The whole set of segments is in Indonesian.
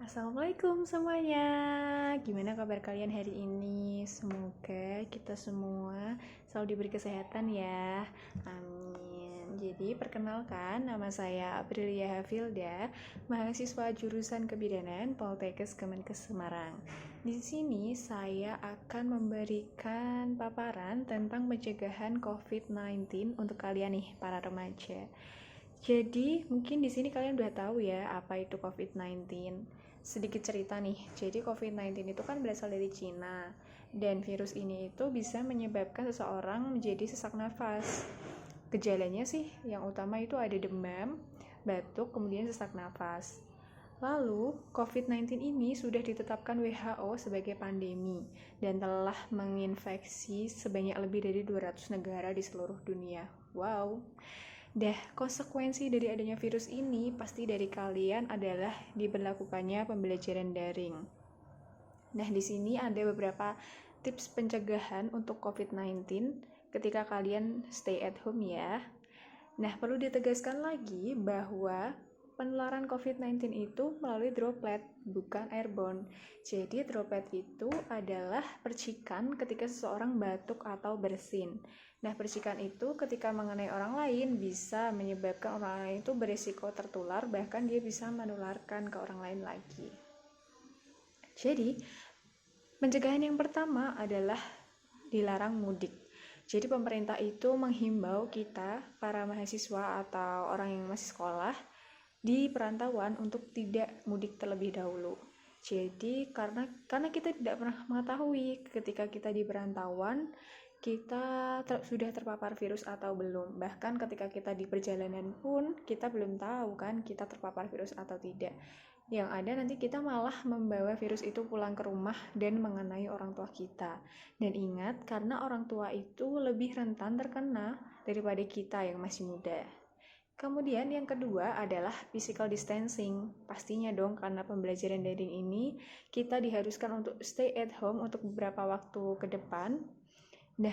Assalamualaikum semuanya. Gimana kabar kalian hari ini? Semoga kita semua selalu diberi kesehatan ya. Amin. Jadi perkenalkan, nama saya Aprilia Hafilda, mahasiswa jurusan Kebidanan Poltekkes Kemenkes Semarang. Di sini saya akan memberikan paparan tentang pencegahan COVID-19 untuk kalian nih, para remaja. Jadi, mungkin di sini kalian udah tahu ya apa itu COVID-19. Sedikit cerita nih. Jadi, COVID-19 itu kan berasal dari Cina. Dan virus ini itu bisa menyebabkan seseorang menjadi sesak nafas. Gejalanya sih yang utama itu ada demam, batuk, kemudian sesak nafas. Lalu, COVID-19 ini sudah ditetapkan WHO sebagai pandemi dan telah menginfeksi sebanyak lebih dari 200 negara di seluruh dunia. Wow. Konsekuensi dari adanya virus ini pasti dari kalian adalah diberlakukannya pembelajaran daring. Nah, di sini ada beberapa tips pencegahan untuk COVID-19 ketika kalian stay at home ya. Nah, perlu ditegaskan lagi bahwa penularan COVID-19 itu melalui droplet, bukan airborne. Jadi, droplet itu adalah percikan ketika seseorang batuk atau bersin. Nah, percikan itu ketika mengenai orang lain bisa menyebabkan orang lain itu berisiko tertular, bahkan dia bisa menularkan ke orang lain lagi. Jadi, pencegahan yang pertama adalah dilarang mudik. Jadi pemerintah itu menghimbau kita, para mahasiswa atau orang yang masih sekolah, di perantauan untuk tidak mudik terlebih dahulu. Jadi karena kita tidak pernah mengetahui ketika kita di perantauan, kita sudah terpapar virus atau belum. Bahkan ketika kita di perjalanan pun, kita belum tahu kan kita terpapar virus atau tidak. Yang ada nanti kita malah membawa virus itu pulang ke rumah dan mengenai orang tua kita. Dan ingat, karena orang tua itu lebih rentan terkena daripada kita yang masih muda. Kemudian yang kedua adalah physical distancing. Pastinya dong, karena pembelajaran daring ini kita diharuskan untuk stay at home untuk beberapa waktu ke depan. Nah,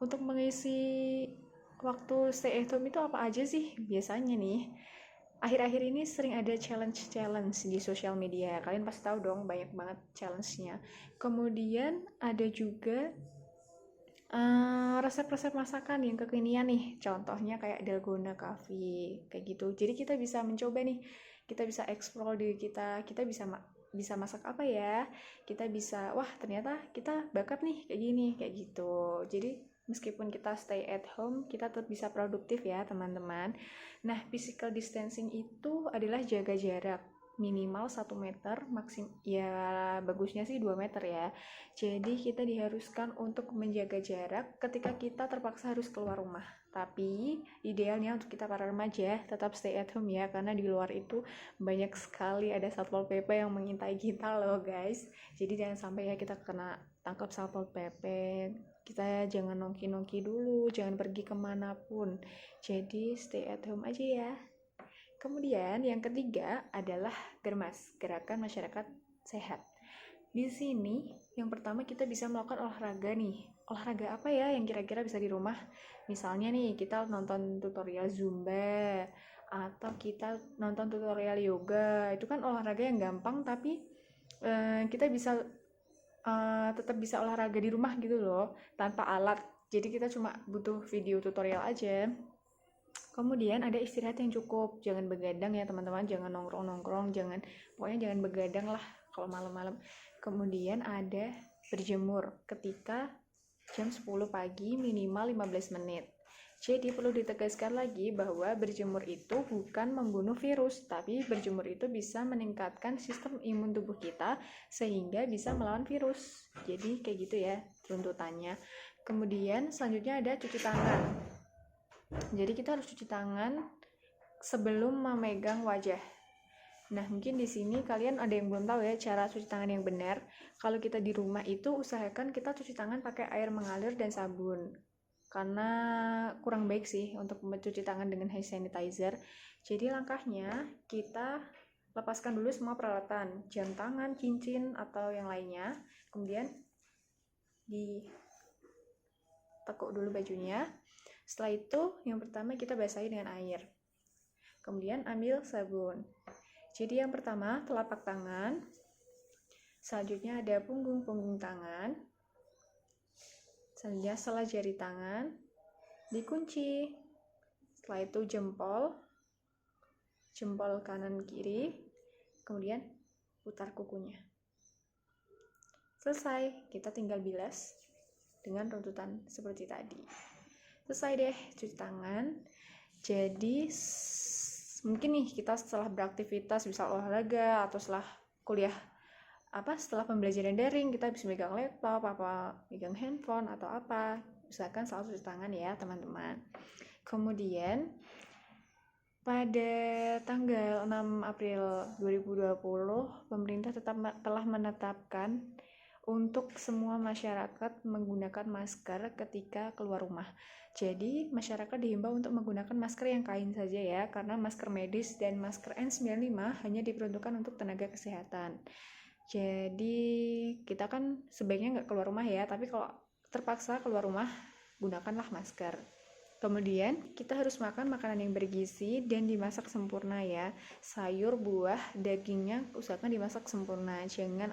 untuk mengisi waktu stay at home itu apa aja sih biasanya nih? Akhir-akhir ini sering ada challenge di sosial media. Kalian pasti tahu dong, banyak banget challenge-nya. Kemudian ada juga resep-resep masakan yang kekinian nih. Contohnya kayak dalgona coffee, kayak gitu. Jadi kita bisa mencoba nih. Kita bisa explore diri kita. Kita bisa masak apa ya? Kita bisa, wah ternyata kita bakat nih kayak gini, kayak gitu. Jadi meskipun kita stay at home, kita tetap bisa produktif ya teman-teman. Nah, physical distancing itu adalah jaga jarak minimal 1 meter, ya bagusnya sih 2 meter ya. Jadi kita diharuskan untuk menjaga jarak ketika kita terpaksa harus keluar rumah. Tapi idealnya untuk kita para remaja tetap stay at home ya, karena di luar itu banyak sekali ada Satpol PP yang mengintai kita loh guys. Jadi jangan sampai ya kita kena tangkap Satpol PP. Kita jangan nongki-nongki dulu, jangan pergi kemanapun. Jadi stay at home aja ya. Kemudian yang ketiga adalah Germas, Gerakan Masyarakat Sehat. Di sini yang pertama kita bisa melakukan olahraga nih. Olahraga apa ya yang kira-kira bisa di rumah? Misalnya nih kita nonton tutorial Zumba atau kita nonton tutorial yoga. Itu kan olahraga yang gampang tapi kita bisa tetap bisa olahraga di rumah gitu loh, tanpa alat. Jadi kita cuma butuh video tutorial aja. Kemudian ada istirahat yang cukup, jangan begadang ya teman-teman, jangan nongkrong-nongkrong, pokoknya jangan begadang lah kalau malam-malam. Kemudian ada berjemur ketika jam 10 pagi minimal 15 menit. Jadi perlu ditegaskan lagi bahwa berjemur itu bukan membunuh virus, tapi berjemur itu bisa meningkatkan sistem imun tubuh kita sehingga bisa melawan virus. Jadi kayak gitu ya tuntutannya. Kemudian selanjutnya ada cuci tangan. Jadi kita harus cuci tangan sebelum memegang wajah. Nah, mungkin di sini kalian ada yang belum tahu ya cara cuci tangan yang benar. Kalau kita di rumah itu usahakan kita cuci tangan pakai air mengalir dan sabun. Karena kurang baik sih untuk mencuci tangan dengan hand sanitizer. Jadi langkahnya kita lepaskan dulu semua peralatan, jam tangan, cincin atau yang lainnya. Kemudian ditekuk dulu bajunya. Setelah itu, yang pertama kita basahi dengan air. Kemudian ambil sabun. Jadi yang pertama telapak tangan, selanjutnya ada punggung tangan, selanjutnya sela jari tangan, dikunci, setelah itu jempol kanan kiri, kemudian putar kukunya. Selesai, kita tinggal bilas dengan runtutan seperti tadi. Selesai deh cuci tangan. Jadi mungkin nih kita setelah beraktivitas, bisa olahraga atau setelah kuliah, setelah pembelajaran daring, kita bisa megang laptop, megang handphone atau apa, usahakan selalu cuci tangan ya teman-teman. Kemudian pada tanggal 6 April 2020, pemerintah telah menetapkan untuk semua masyarakat menggunakan masker ketika keluar rumah. Jadi, masyarakat dihimbau untuk menggunakan masker yang kain saja ya, karena masker medis dan masker N95 hanya diperuntukkan untuk tenaga kesehatan. Jadi, kita kan sebaiknya nggak keluar rumah ya, tapi kalau terpaksa keluar rumah, gunakanlah masker. Kemudian kita harus makan makanan yang bergizi dan dimasak sempurna ya. Sayur, buah, dagingnya usahakan dimasak sempurna. Jangan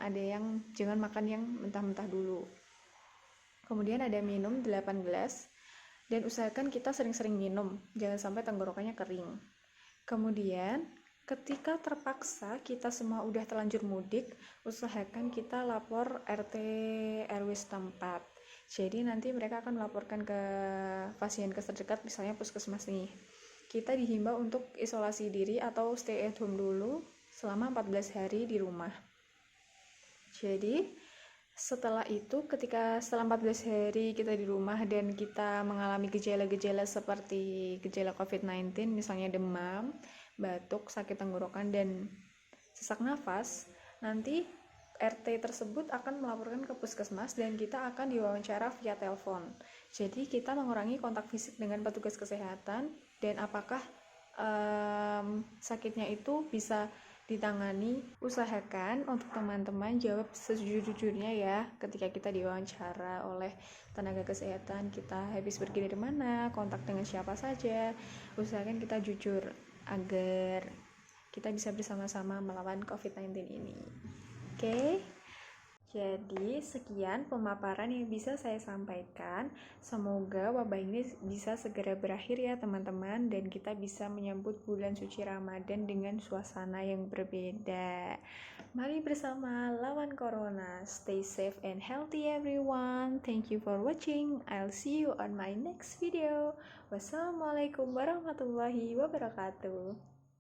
makan yang mentah-mentah dulu. Kemudian ada minum 8 gelas dan usahakan kita sering-sering minum. Jangan sampai tenggorokannya kering. Kemudian ketika terpaksa kita semua udah terlanjur mudik, usahakan kita lapor RT RW setempat. Jadi nanti mereka akan melaporkan ke fasienkes terdekat, misalnya puskesmas nih. Kita dihimbau untuk isolasi diri atau stay at home dulu selama 14 hari di rumah. Jadi setelah 14 hari kita di rumah dan kita mengalami gejala-gejala seperti gejala COVID-19, misalnya demam, batuk, sakit tenggorokan, dan sesak nafas, nanti RT tersebut akan melaporkan ke puskesmas dan kita akan diwawancara via telepon. Jadi kita mengurangi kontak fisik dengan petugas kesehatan dan apakah sakitnya itu bisa ditangani. Usahakan untuk teman-teman jawab sejujur-jujurnya ya ketika kita diwawancara oleh tenaga kesehatan, kita habis pergi dari mana, kontak dengan siapa saja. Usahakan kita jujur agar kita bisa bersama-sama melawan COVID-19 ini. Oke, jadi sekian pemaparan yang bisa saya sampaikan. Semoga wabah ini bisa segera berakhir ya teman-teman, dan kita bisa menyambut bulan suci Ramadan dengan suasana yang berbeda. Mari bersama lawan corona. Stay safe and healthy everyone. Thank you for watching. I'll see you on my next video. Wassalamualaikum warahmatullahi wabarakatuh.